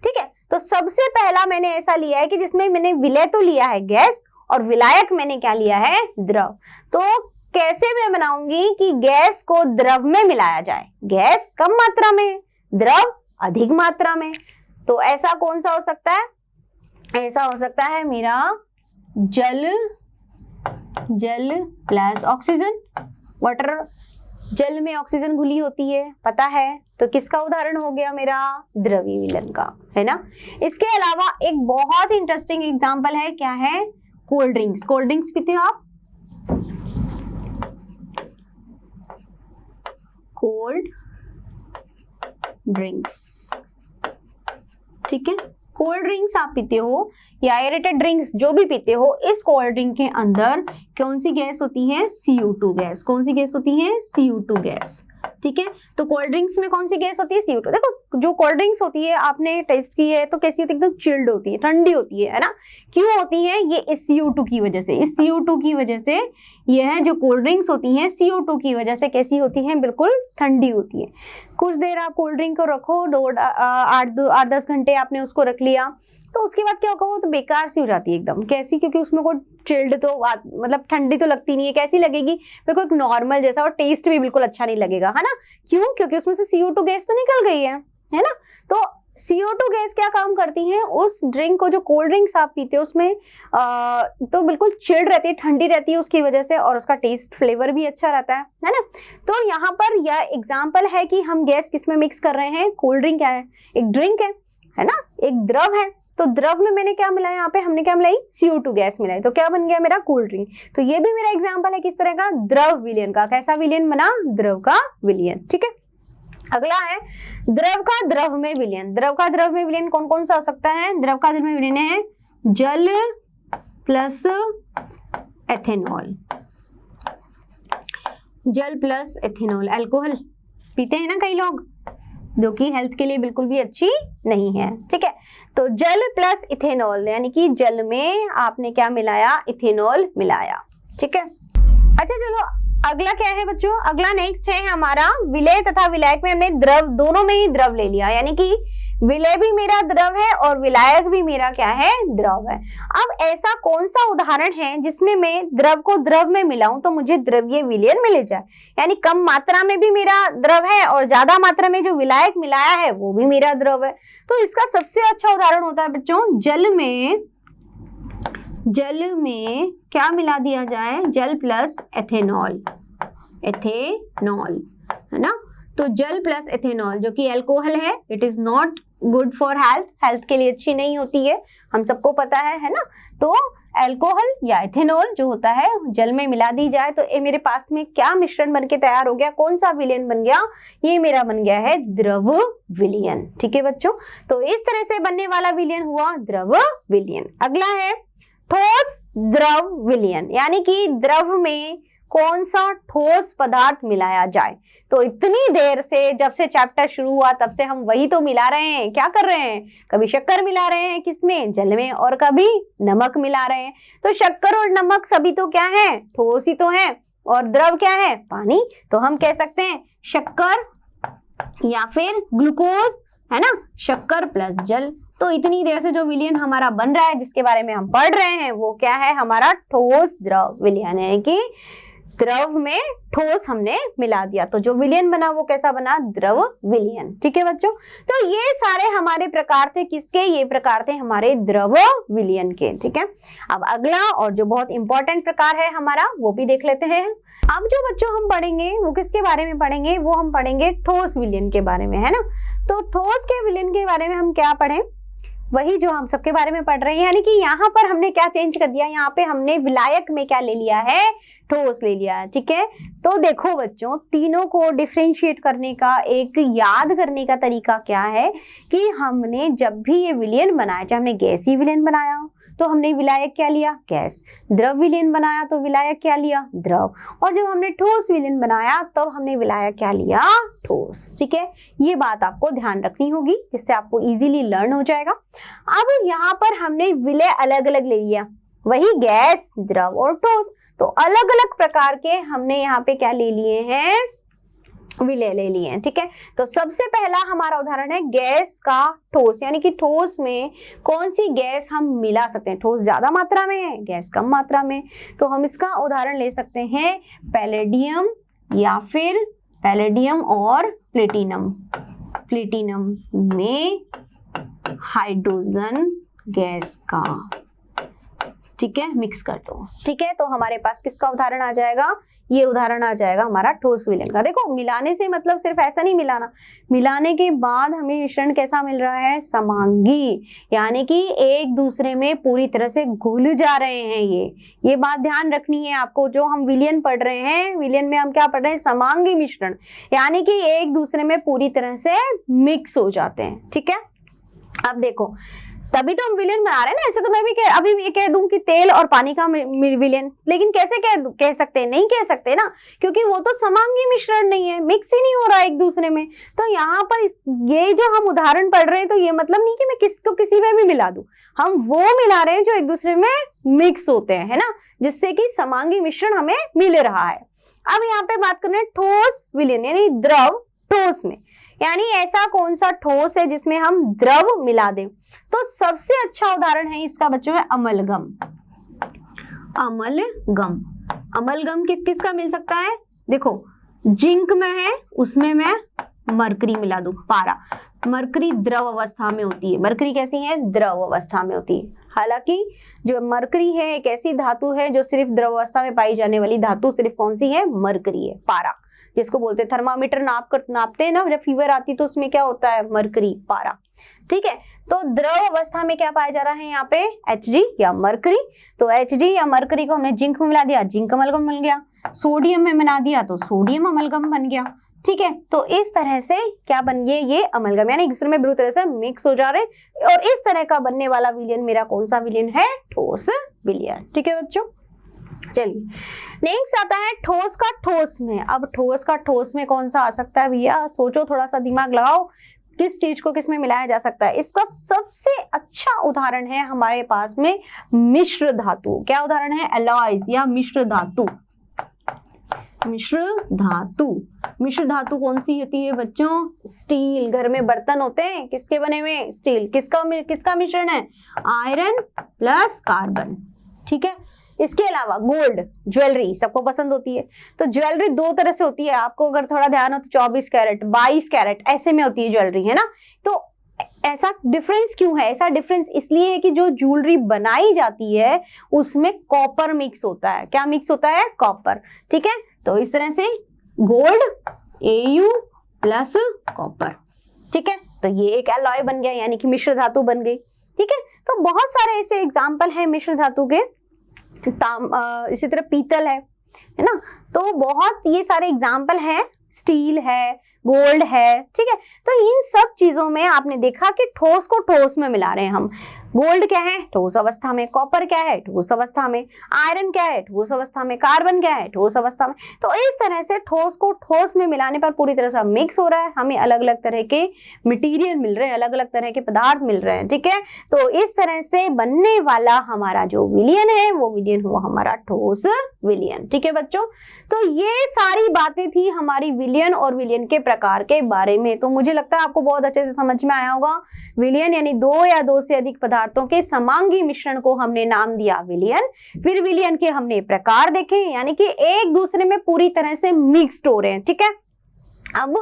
ठीक है, तो सबसे पहला मैंने ऐसा लिया है कि जिसमें मैंने विलय तो लिया है गैस, और विलायक मैंने क्या लिया है, द्रव। तो कैसे मैं बनाऊंगी कि गैस को द्रव में मिलाया जाए, गैस कम मात्रा में, द्रव अधिक मात्रा में। तो ऐसा कौन सा हो सकता है, ऐसा हो सकता है मेरा जल जल प्लस ऑक्सीजन। वाटर, जल में ऑक्सीजन घुली होती है, पता है, तो किसका उदाहरण हो गया मेरा? द्रवीय विलयन का, है ना। इसके अलावा एक बहुत इंटरेस्टिंग एग्जांपल है, क्या है? Cold drinks. कोल्ड ड्रिंक्स पीते हो आप? कोल्ड ड्रिंक्स, ठीक है, कोल्ड ड्रिंक्स आप पीते हो या एरेटेड ड्रिंक्स जो भी पीते हो, इस कोल्ड ड्रिंक के अंदर कौन सी गैस होती है? CO2 gas. कौन सी गैस होती है? CO2 गैस, ठीक है। तो कोल्ड ड्रिंक्स में कौन सी गैस होती है? CO2। देखो जो कोल्ड ड्रिंक्स होती है आपने टेस्ट की है तो कैसी होती है? एकदम चिल्ड होती है, ठंडी होती है ना। क्यों होती है? ये इस CO2 की वजह से। इस CO2 की वजह से यह जो कोल्ड ड्रिंक्स होती हैं CO2 की वजह से कैसी होती हैं? बिल्कुल ठंडी होती है। कुछ देर आप कोल्ड ड्रिंक को रखो, 8-10 घंटे आपने उसको रख लिया, तो उसके बाद क्या होगा? वो तो बेकार सी हो जाती है एकदम। कैसी? क्योंकि उसमें कोई चिल्ड तो मतलब ठंडी तो लगती नहीं है। कैसी लगेगी? बिल्कुल एक नॉर्मल जैसा, और टेस्ट भी बिल्कुल अच्छा नहीं लगेगा, है ना। क्यों? क्योंकि उसमें से CO2 गैस तो निकल गई है ना। तो CO2 गैस क्या काम करती है? उस ड्रिंक को, जो कोल्ड ड्रिंक्स आप पीते हो उसमें तो बिल्कुल चिल्ड रहती है, ठंडी रहती है उसकी वजह से, और उसका टेस्ट फ्लेवर भी अच्छा रहता है ना। तो यहाँ पर यह एग्जाम्पल है कि हम गैस किस में मिक्स कर रहे हैं? कोल्ड ड्रिंक क्या है? एक ड्रिंक है ना, एक द्रव है। तो द्रव में मैंने क्या मिलाया? यहाँ पे हमने क्या मिलाई? CO2 गैस मिलाई, तो क्या बन गया मेरा? Cold drink. तो ये भी मेरा एग्जाम्पल है किस तरह का? द्रव विलयन का। कैसा विलयन बना? द्रव का विलयन, ठीक है। अगला है द्रव का द्रव में विलयन। द्रव का द्रव में विलयन कौन कौन सा हो सकता है? द्रव का द्रव में विलयन है जल प्लस एथेनॉल। जल प्लस एथेनॉल, अल्कोहल पीते हैं ना कई लोग, जो कि हेल्थ के लिए बिल्कुल भी अच्छी नहीं है, ठीक है। तो जल प्लस इथेनॉल, यानी कि जल में आपने क्या मिलाया? इथेनॉल मिलाया, ठीक है। अच्छा चलो अगला क्या है बच्चों? अगला नेक्स्ट है हमारा विलय तथा विलायक में हमने द्रव, दोनों में ही द्रव ले लिया, यानी कि विलय भी मेरा द्रव है और विलायक भी मेरा क्या है? द्रव है। अब ऐसा कौन सा उदाहरण है जिसमें मैं द्रव को द्रव में मिलाऊं तो मुझे द्रव्य विलयन मिल जाए? यानी कम मात्रा में भी मेरा द्रव है और ज्यादा मात्रा में जो विलायक मिलाया है वो भी मेरा द्रव है। तो इसका सबसे अच्छा उदाहरण होता है बच्चों जल में क्या मिला दिया जाए? जल प्लस एथेनॉल, है ना। तो जल प्लस एथेनॉल जो कि अल्कोहल है, it is not good for health, health के लिए अच्छी नहीं होती है, हम सबको पता है ना। तो अल्कोहल या एथेनॉल जो होता है जल में मिला दी जाए तो ये मेरे पास में क्या मिश्रण बनके तैयार हो गया? कौन सा विलयन बन गया? ये मेरा बन गया है द्रव विलयन, ठीक है बच्चों। तो इस तरह से बनने वाला विलयन हुआ द्रव विलयन। अगला है ठोस द्रव विलयन, यानी कि द्रव में कौन सा ठोस पदार्थ मिलाया जाए। तो इतनी देर से, जब से चैप्टर शुरू हुआ तब से हम वही तो मिला रहे हैं। क्या कर रहे हैं? कभी शक्कर मिला रहे हैं, किसमें? जल में, और कभी नमक मिला रहे हैं। तो शक्कर और नमक सभी तो क्या है? ठोस ही तो है, और द्रव क्या है? पानी। तो हम कह सकते हैं शक्कर या फिर ग्लूकोज, है ना, शक्कर प्लस जल। तो इतनी देर से जो विलयन हमारा बन रहा है, जिसके बारे में हम पढ़ रहे हैं, वो क्या है? हमारा ठोस द्रव विलयन है, कि द्रव में ठोस हमने मिला दिया, तो जो विलयन बना वो कैसा बना? द्रव विलयन, ठीक है बच्चों। तो ये सारे हमारे प्रकार थे, किसके? ये प्रकार थे हमारे द्रव विलयन के, ठीक है। अब अगला और जो बहुत इंपॉर्टेंट प्रकार है हमारा, वो भी देख लेते हैं। अब जो बच्चों हम पढ़ेंगे वो किसके बारे में पढ़ेंगे? वो हम पढ़ेंगे ठोस विलयन के बारे में, है ना। तो ठोस के विलयन के बारे में हम क्या पढ़ें? वही जो हम सबके बारे में पढ़ रहे हैं, यानी कि यहाँ पर हमने क्या चेंज कर दिया? यहाँ पे हमने विलायक में क्या ले लिया है? ठोस ले लिया है, ठीक है। तो देखो बच्चों, तीनों को डिफरेंशिएट करने का एक याद करने का तरीका क्या है कि हमने जब भी ये विलयन बनाया, चाहे हमने गैसीय विलयन बनाया हो तो हमने विलायक क्या लिया? गैस। द्रव विलयन बनाया तो विलायक क्या लिया? द्रव। और जब हमने ठोस विलयन बनाया तो हमने विलायक क्या लिया? ठोस, ठीक है। ये बात आपको ध्यान रखनी होगी, जिससे आपको इजीली लर्न हो जाएगा। अब यहाँ पर हमने विलय अलग अलग ले लिया, वही गैस, द्रव और ठोस, तो अलग अलग प्रकार के हमने यहाँ पे क्या ले लिए हैं? विलय ले लिए हैं, ठीक है। तो सबसे पहला हमारा उदाहरण है गैस का ठोस, यानी कि ठोस में कौन सी गैस हम मिला सकते हैं? ठोस ज्यादा मात्रा में है, गैस कम मात्रा में, तो हम इसका उदाहरण ले सकते हैं पैलेडियम या फिर पैलेडियम और प्लेटिनम। प्लेटिनम में हाइड्रोजन गैस का, ठीक है, मिक्स कर दो। ठीक है, तो हमारे पास किसका उदाहरण आ जाएगा, ये उदाहरण आ जाएगा हमारा ठोस विलयन का। देखो मिलाने से मतलब सिर्फ ऐसा नहीं मिलाना, मिलाने के बाद हमें मिश्रण कैसा मिल रहा है, समांगी, यानी कि एक दूसरे में पूरी तरह से घुल जा रहे हैं। ये बात ध्यान रखनी है आपको। जो हम विलयन पढ़ रहे हैं, विलयन में हम क्या पढ़ रहे हैं, समांगी मिश्रण, यानी कि एक दूसरे में पूरी तरह से मिक्स हो जाते हैं। ठीक है, अब देखो तभी तो हम विलयन बना रहे हैं ना। ऐसे तो मैं भी अभी ये कह दूं कि तेल और पानी का विलयन, लेकिन कैसे कह सकते हैं, नहीं कह सकते ना, क्योंकि वो तो समांगी मिश्रण नहीं है, मिक्स ही नहीं हो रहा एक दूसरे में। तो यहाँ पर ये जो हम उदाहरण पढ़ रहे हैं, तो ये मतलब नहीं कि मैं किसको किसी में भी मिला दूं, हम वो मिला रहे हैं जो एक दूसरे में मिक्स होते हैं, है ना, जिससे कि समांगी मिश्रण हमें मिल रहा है। अब यहाँ पे बात कर रहे हैं ठोस विलयन, यानी द्रव ठोस में, यानी ऐसा कौन सा ठोस है जिसमें हम द्रव मिला दें। तो सबसे अच्छा उदाहरण है इसका बच्चों में अमलगम। अमलगम, अमलगम किस किस का मिल सकता है, देखो जिंक में है, उसमें मैं मरकरी मिला दूं, पारा। मरकरी द्रव अवस्था में होती है, मरकरी कैसी है, द्रव अवस्था में होती है। हालांकि जो मरकरी है एक ऐसी धातु है जो सिर्फ द्रव अवस्था में पाई जाने वाली धातु सिर्फ कौन सी है, मरकरी है, पारा, जिसको बोलते हैं थर्मामीटर नापते हैं ना, जब फीवर आती है तो उसमें क्या होता है, मरकरी, पारा। ठीक है, तो द्रव अवस्था में क्या पाया जा रहा है यहाँ पे, Hg या मरकरी। तो Hg या मरकरी को हमने जिंक में मिला दिया, जिंक अमलगम मिल गया। सोडियम में मिला दिया तो सोडियम अमलगम बन गया। ठीक है, तो इस तरह से क्या बन गए, ये अमलगम, यानी एक दूसरे में बुरी तरह से मिक्स हो जा रहे, और इस तरह का बनने वाला विलयन मेरा कौन सा विलयन है, ठोस विलयन। ठीक है बच्चों, चलिए नेक्स्ट आता है ठोस का ठोस में। अब ठोस का ठोस में कौन सा आ सकता है भैया, सोचो, थोड़ा सा दिमाग लगाओ, किस चीज को किस में मिलाया जा सकता है। इसका सबसे अच्छा उदाहरण है हमारे पास में मिश्र धातु। क्या उदाहरण है, एलॉयज या मिश्र धातु। मिश्र धातु, मिश्र धातु कौन सी होती है बच्चों, स्टील। घर में बर्तन होते हैं किसके बने हुए, स्टील। किसका मिश्रण है, आयरन प्लस कार्बन। ठीक है, इसके अलावा गोल्ड, ज्वेलरी सबको पसंद होती है। तो ज्वेलरी दो तरह से होती है, आपको अगर थोड़ा ध्यान हो तो 24 कैरेट, 22 कैरेट ऐसे में होती है ज्वेलरी, है ना। तो ऐसा डिफरेंस क्यों है, ऐसा डिफरेंस इसलिए है कि जो ज्वेलरी बनाई जाती है उसमें कॉपर मिक्स होता है। क्या मिक्स होता है, कॉपर। ठीक है, तो इस तरह से गोल्ड Au प्लस कॉपर। ठीक है, तो ये एक एलॉय बन गया, यानी कि मिश्र धातु बन गई। ठीक है, तो बहुत सारे ऐसे एग्जाम्पल हैं मिश्र धातु के। इसी तरह पीतल है ना, तो बहुत ये सारे एग्जाम्पल हैं, स्टील है, गोल्ड है। ठीक है, तो इन सब चीजों में आपने देखा कि ठोस को ठोस में मिला रहे हैं हम। गोल्ड क्या है, ठोस अवस्था में। कॉपर क्या है, ठोस अवस्था में। आयरन क्या है, ठोस अवस्था में। कार्बन क्या है, ठोस अवस्था में। तो इस तरह से ठोस को ठोस में मिलाने पर पूरी तरह से मिक्स हो रहा है, हमें अलग अलग तरह के मटेरियल मिल रहे हैं, अलग अलग तरह के पदार्थ मिल रहे हैं। ठीक है, तो इस तरह से बनने वाला हमारा जो विलयन है वो विलयन हुआ हमारा ठोस विलयन। ठीक है बच्चों, तो ये सारी बातें थी हमारी विलयन और विलयन के प्रकार के बारे में। तो मुझे लगता है आपको बहुत अच्छे से समझ में आया होगा। विलयन यानी दो या दो से अधिक पदार्थों के समांगी मिश्रण को हमने नाम दिया विलयन। फिर विलयन के हमने प्रकार देखे, यानी कि एक दूसरे में पूरी तरह से मिक्स्ड हो रहे हैं। ठीक है, अब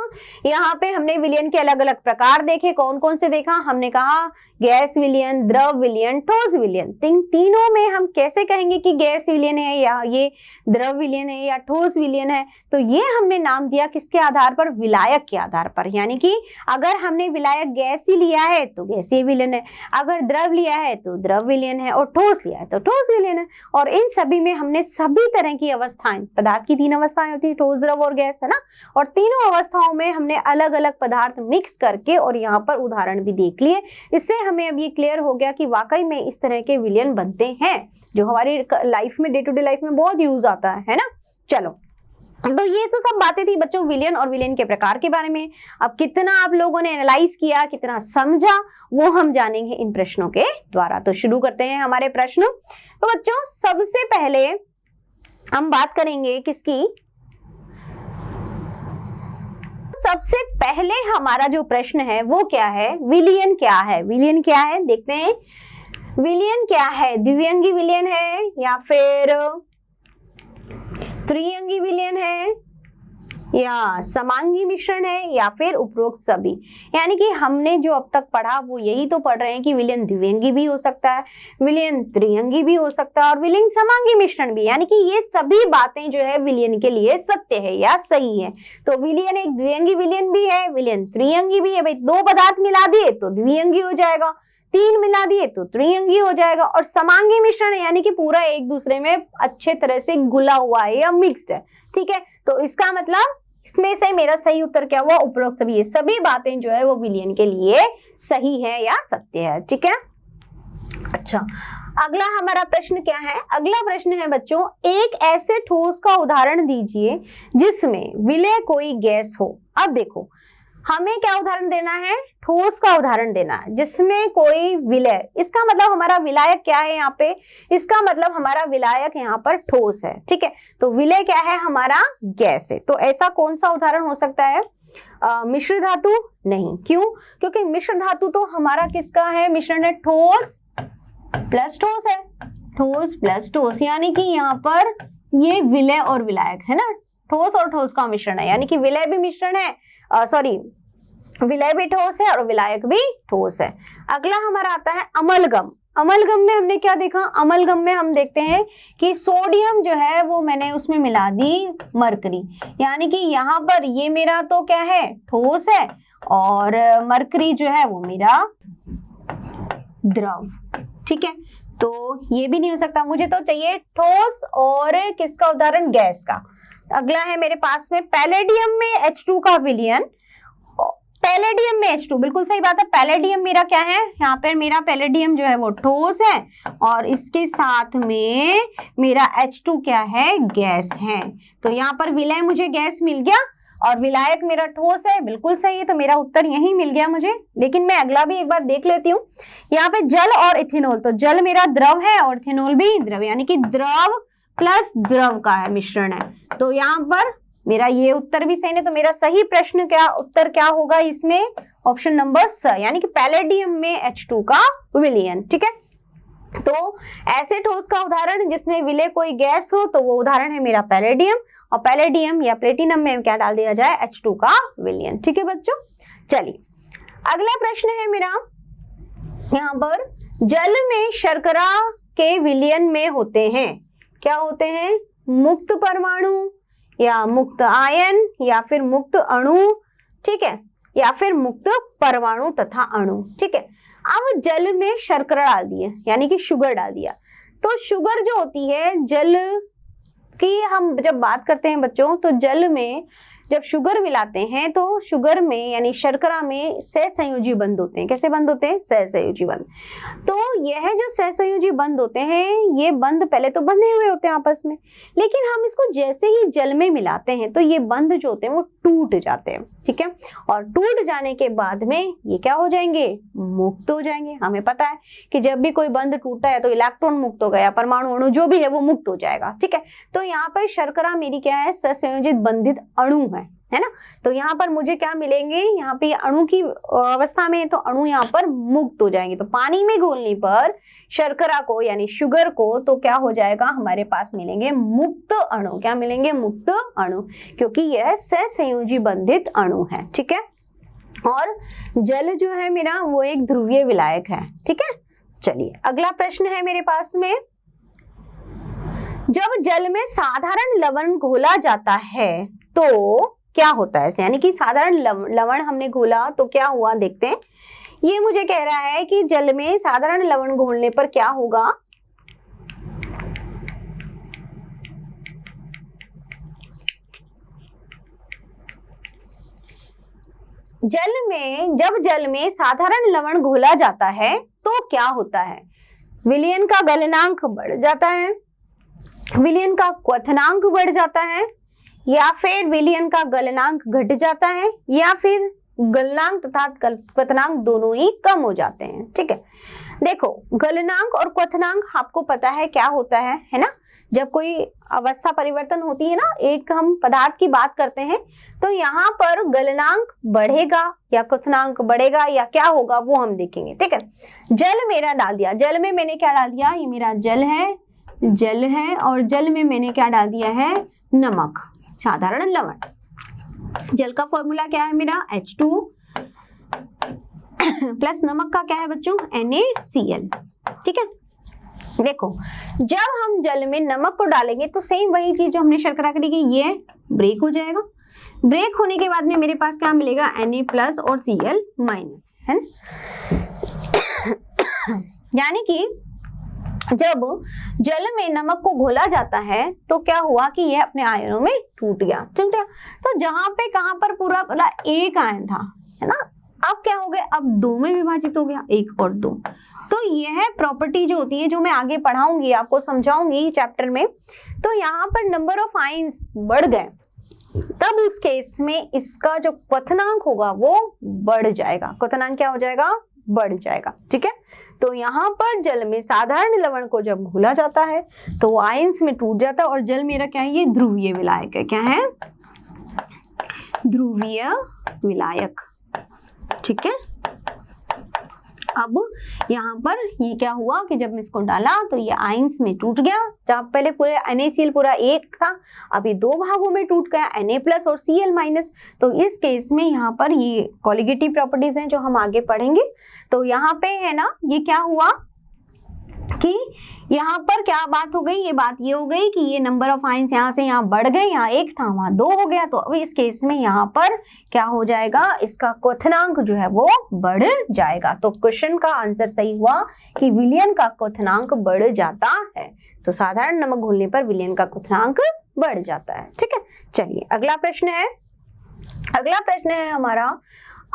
यहाँ पे हमने विलयन के अलग अलग प्रकार देखे। कौन कौन से देखा, हमने कहा गैस विलयन, द्रव विलयन, ठोस विलयन। तीनों में हम कैसे कहेंगे कि गैस विलयन है या ये द्रव विलयन है या ठोस विलयन है, तो ये हमने नाम दिया किसके आधार पर, विलायक के आधार पर। यानी कि अगर हमने विलायक गैस ही लिया है तो गैसीय विलयन है, अगर द्रव लिया है तो द्रव विलयन है, और ठोस लिया है तो ठोस विलयन है। और इन सभी में हमने सभी तरह की अवस्थाएं, पदार्थ की 3 अवस्थाएं होती है, ठोस, द्रव और गैस, है ना, और तीनों अवस्थाओं में हमने अलग अलग पदार्थ मिक्स करके और यहाँ पर उदाहरण भी देख लिए। इससे हमें अब ये क्लियर हो गया कि वाकई में इस तरह के विलयन बनते हैं जो हमारी लाइफ में, डे टू डे लाइफ में बहुत यूज आता है ना। चलो, तो ये तो सब बातें थी बच्चों विलयन और विलयन के प्रकार के बारे में। अब कितना आप लोगों ने एनालाइज किया, कितना समझा, वो हम जानेंगे इन प्रश्नों के द्वारा। तो शुरू करते हैं हमारे प्रश्न। तो बच्चों सबसे पहले हम बात करेंगे किसकी, सबसे पहले हमारा जो प्रश्न है वो क्या है, विलयन क्या है। विलयन क्या है देखते हैं। विलयन क्या है, द्विअंगी विलयन है या फिर त्रिअंगी विलयन है या समांगी मिश्रण है या फिर उपरोक्त सभी। यानी कि हमने जो अब तक पढ़ा वो यही तो पढ़ रहे हैं कि विलयन द्विअंगी भी हो सकता है, विलयन त्रिअंगी भी हो सकता है और विलयन समांगी मिश्रण भी। यानी कि ये सभी बातें जो है विलयन के लिए सत्य है या सही है। तो विलयन एक द्विअंगी विलयन भी है, विलयन त्रिअंगी भी है। भाई 2 पदार्थ मिला दिए तो द्विअंगी हो जाएगा, 3 मिला दिए तो त्रिअंगी हो जाएगा। और समांगी मिश्रण यानी कि पूरा एक दूसरे में अच्छे तरह से घुला हुआ है या मिक्स्ड है, ठीक है। तो इसका मतलब इसमें से मेरा सही उत्तर क्या हुआ, उपरोक्त सभी। ये सभी बातें जो है वो विलयन के लिए सही है या सत्य है, ठीक है। अच्छा, अगला हमारा प्रश्न क्या है? अगला प्रश्न है बच्चों, एक ऐसे ठोस का उदाहरण दीजिए जिसमें विलय कोई गैस हो। अब देखो हमें क्या उदाहरण देना है, ठोस का उदाहरण देना है जिसमें कोई विलय, इसका मतलब हमारा विलायक क्या है यहाँ पे, इसका मतलब हमारा विलायक यहाँ पर ठोस है, ठीक है। तो विलय क्या है, हमारा गैस है। तो ऐसा कौन सा उदाहरण हो सकता है? मिश्र धातु? नहीं, क्यों? क्योंकि मिश्र धातु तो हमारा किसका है, मिश्रण है ठोस प्लस ठोस है, ठोस प्लस ठोस। यानी कि यहाँ पर ये विलय और विलायक है ना, ठोस और ठोस का मिश्रण है। यानी कि विलय भी मिश्रण है, विलय भी ठोस है और विलायक भी ठोस है। अगला हमारा आता है अमलगम। अमलगम में हमने क्या देखा, अमलगम में हम देखते हैं कि सोडियम जो है वो मैंने उसमें मिला दी मरकरी। यानी कि यहाँ पर ये मेरा तो क्या है, ठोस है और मरकरी जो है वो मेरा द्रव, ठीक है। तो ये भी नहीं हो सकता, मुझे तो चाहिए ठोस और किसका उदाहरण, गैस का। अगला है मेरे पास में पैलेडियम में H2 का विलयन। पैलेडियम में H2, बिल्कुल सही बात है। पैलेडियम मेरा क्या है, यहाँ पर मेरा पैलेडियम जो है वो ठोस है और इसके साथ में मेरा H2 क्या है, गैस है। तो यहाँ पर विलय मुझे गैस मिल गया और विलायक मेरा ठोस है, बिल्कुल सही है। तो मेरा उत्तर यही मिल गया मुझे। लेकिन मैं अगला भी एक बार देख लेती हूँ। यहाँ पे जल और इथेनॉल, तो जल मेरा द्रव है और इथेनॉल भी द्रव, यानी कि द्रव प्लस द्रव का है मिश्रण है। तो यहाँ पर मेरा ये उत्तर भी सही है। तो मेरा सही प्रश्न क्या उत्तर क्या होगा इसमें, ऑप्शन नंबर स, यानी कि पैलेडियम में H2 का विलयन, ठीक है। तो ऐसे ठोस का उदाहरण जिसमें विलय कोई गैस हो तो वो उदाहरण है मेरा पैलेडियम, और पैलेडियम या प्लेटिनम में क्या डाल दिया जाए, H2 का विलयन, ठीक है बच्चों। चलिए अगला प्रश्न है मेरा, यहाँ पर जल में शर्करा के विलयन में होते हैं, क्या होते हैं, मुक्त परमाणु या मुक्त आयन या फिर मुक्त अणु, ठीक है, या फिर मुक्त परमाणु तथा अणु, ठीक है। अब जल में शर्करा डाल दिए यानी कि शुगर डाल दिया। तो शुगर जो होती है, जल की हम जब बात करते हैं बच्चों, तो जल में जब शुगर मिलाते हैं तो शुगर में यानी शर्करा में सहसंयोजी बंध होते हैं। कैसे बंध होते हैं, सहसंयोजी बंध। तो यह जो सहसंयोजी बंध होते हैं, ये बंध पहले तो बंधे हुए होते हैं आपस में, लेकिन हम इसको जैसे ही जल में मिलाते हैं तो ये बंध जो होते हैं वो टूट जाते हैं, ठीक है। और टूट जाने के बाद में ये क्या हो जाएंगे, मुक्त हो जाएंगे। हमें पता है कि जब भी कोई बंध टूटता है तो इलेक्ट्रॉन मुक्त हो गया, परमाणु अणु जो भी है वो मुक्त हो जाएगा, ठीक है। तो यहाँ पर शर्करा मेरी क्या है, सहसंयोजित बंधित अणु है ना। तो यहाँ पर मुझे क्या मिलेंगे, यहाँ पे अणु की अवस्था में है तो अणु यहाँ पर मुक्त हो जाएंगे। तो पानी में घोलने पर शर्करा को यानी शुगर को तो क्या हो जाएगा, हमारे पास मिलेंगे मुक्त अणु। क्या मिलेंगे, मुक्त अणु, क्योंकि यह सहसंयोजी बंधित अणु है, ठीक है। और जल जो है मेरा वो एक ध्रुवीय विलायक है, ठीक है। चलिए अगला प्रश्न है मेरे पास में, जब जल में साधारण लवण घोला जाता है तो क्या होता है, यानी कि साधारण लवण हमने घोला तो क्या हुआ, देखते हैं। ये मुझे कह रहा है कि जल में साधारण लवण घोलने पर क्या होगा, जब जल में साधारण लवण घोला जाता है तो क्या होता है, विलयन का गलनांक बढ़ जाता है, विलयन का क्वथनांक बढ़ जाता है, या फिर विलयन का गलनांक घट जाता है, या फिर गलनांक तथा क्वथनांक दोनों ही कम हो जाते हैं, ठीक है। देखो गलनांक और क्वथनांक आपको पता है क्या होता है ना। जब कोई अवस्था परिवर्तन होती है ना, एक हम पदार्थ की बात करते हैं तो यहाँ पर गलनांक बढ़ेगा या क्वथनांक बढ़ेगा या क्या होगा वो हम देखेंगे, ठीक है। जल मेरा डाल दिया, जल में मैंने क्या डाल दिया, ये मेरा जल है और जल में मैंने क्या डाल दिया है, नमक, साधारण लवण, जल का फॉर्मूला क्या है मेरा, H2 प्लस नमक का क्या है बच्चों, NaCl। ठीक है, देखो जब हम जल में नमक को डालेंगे तो सेम वही चीज जो हमने शर्करा करी की, ये ब्रेक हो जाएगा। ब्रेक होने के बाद में मेरे पास क्या मिलेगा, Na प्लस और Cl माइनस, है ना। यानी कि जब जल में नमक को घोला जाता है तो क्या हुआ कि यह अपने आयनों में टूट गया, ठीक है। तो जहां पे कहां पर पूरा पूरा एक आयन था, है ना, अब क्या हो गया, अब दो में विभाजित हो गया, एक और दो। तो यह प्रॉपर्टी जो होती है, जो मैं आगे पढ़ाऊंगी, आपको समझाऊंगी चैप्टर में, तो यहाँ पर नंबर ऑफ आयन्स बढ़ गए, तब उस केस में इसका जो क्वथनांक होगा वो बढ़ जाएगा। क्वथनांक क्या हो जाएगा, बढ़ जाएगा। ठीक है, तो यहाँ पर जल में साधारण लवण को जब घोला जाता है तो वो आयन्स में टूट जाता है, और जल मेरा क्या है, ये ध्रुवीय विलायक है। क्या है, ध्रुवीय विलायक। ठीक है, अब यहाँ पर ये क्या हुआ कि जब मैं इसको डाला तो ये आयन्स में टूट गया। जहाँ पहले पूरे NaCl पूरा एक था, अभी दो भागों में टूट गया, Na प्लस और Cl माइनस। तो इस केस में यहाँ पर ये कॉलिगेटिव प्रॉपर्टीज हैं जो हम आगे पढ़ेंगे। तो यहाँ पे है ना, ये क्या हुआ कि यहाँ पर क्या बात हो गई, ये बात ये हो गई कि ये नंबर ऑफ आयन्स यहाँ से यहाँ बढ़ गए, यहाँ एक था वहां दो हो गया। तो अब इस केस में यहाँ पर क्या हो जाएगा, इसका क्वथनांक जो है वो बढ़ जाएगा। तो क्वेश्चन का आंसर सही हुआ कि विलयन का क्वथनांक बढ़ जाता है। तो साधारण नमक घुलने पर विलयन का क्वथनांक बढ़ जाता है। ठीक है, चलिए अगला प्रश्न है। अगला प्रश्न है हमारा,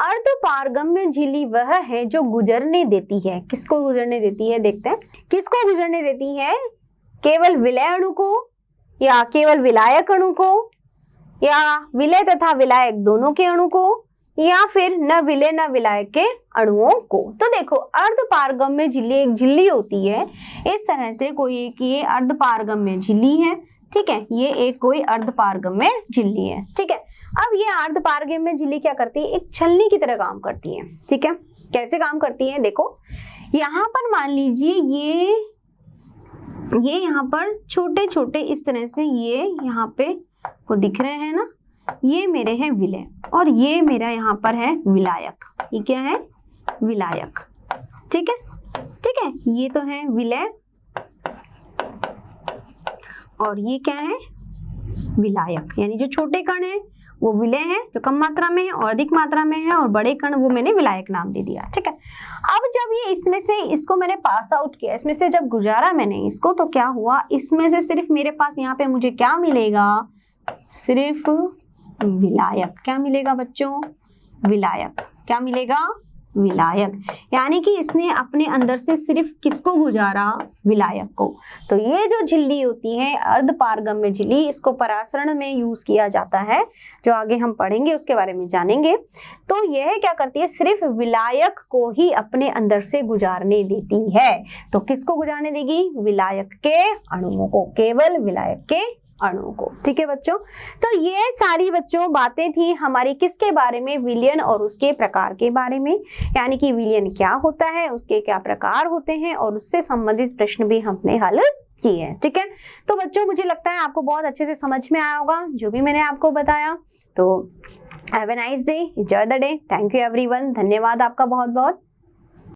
अर्धपारगम्य झिल्ली वह है जो गुजरने देती है। किसको गुजरने देती है, देखते हैं। किसको गुजरने देती है, केवल विलय अणु को, या केवल विलायक अणु को, या विलय तथा विलायक दोनों के अणु को, या फिर न विलय न विलायक के अणुओं को। तो देखो, अर्धपारगम्य झिल्ली एक झिल्ली होती है इस तरह से, कोई एक ये अर्धपारगम्य झिल्ली है। ठीक है, ये एक कोई अर्धपारगम्य झिल्ली है। ठीक है, अब ये अर्धपारगम्य झिल्ली क्या करती है, एक छलनी की तरह काम करती है। ठीक है, कैसे काम करती है, देखो यहाँ पर मान लीजिए ये यहाँ पर छोटे छोटे इस तरह से ये यहाँ पे वो दिख रहे हैं ना, ये मेरे हैं विलय और ये मेरा यहाँ पर है विलायक। ये क्या है, विलायक। ठीक है, ठीक है, ये तो है विलय और ये क्या है, विलायक। यानी जो छोटे कण है वो विलय है, जो कम मात्रा में है, और अधिक मात्रा में है, और बड़े कण वो मैंने विलायक नाम दे दिया। ठीक है, अब जब ये इसमें से इसको मैंने पास आउट किया, इसमें से जब गुजारा मैंने इसको, तो क्या हुआ, इसमें से सिर्फ मेरे पास यहाँ पे मुझे क्या मिलेगा, सिर्फ विलायक। क्या मिलेगा बच्चों, विलायक। क्या मिलेगा, विलायक। यानी कि इसने अपने अंदर से सिर्फ किसको गुजारा, विलायक को। तो ये जो झिल्ली होती है अर्धपारगम्य झिल्ली, इसको परासरण में यूज किया जाता है, जो आगे हम पढ़ेंगे उसके बारे में जानेंगे। तो यह क्या करती है, सिर्फ विलायक को ही अपने अंदर से गुजारने देती है। तो किसको गुजारने देगी, विलायक के अणुओं को, केवल विलायक के अणुओं को। ठीक है बच्चों, तो ये सारी बच्चों बातें थी हमारी किसके बारे में, विलयन और उसके प्रकार के बारे में। यानी कि विलयन क्या होता है, उसके क्या प्रकार होते हैं, और उससे संबंधित प्रश्न भी हमने हल किए हैं। ठीक है, तो बच्चों मुझे लगता है आपको बहुत अच्छे से समझ में आया होगा जो भी मैंने आपको बताया। तो have a nice day, enjoy the day. Thank you everyone, धन्यवाद आपका बहुत बहुत।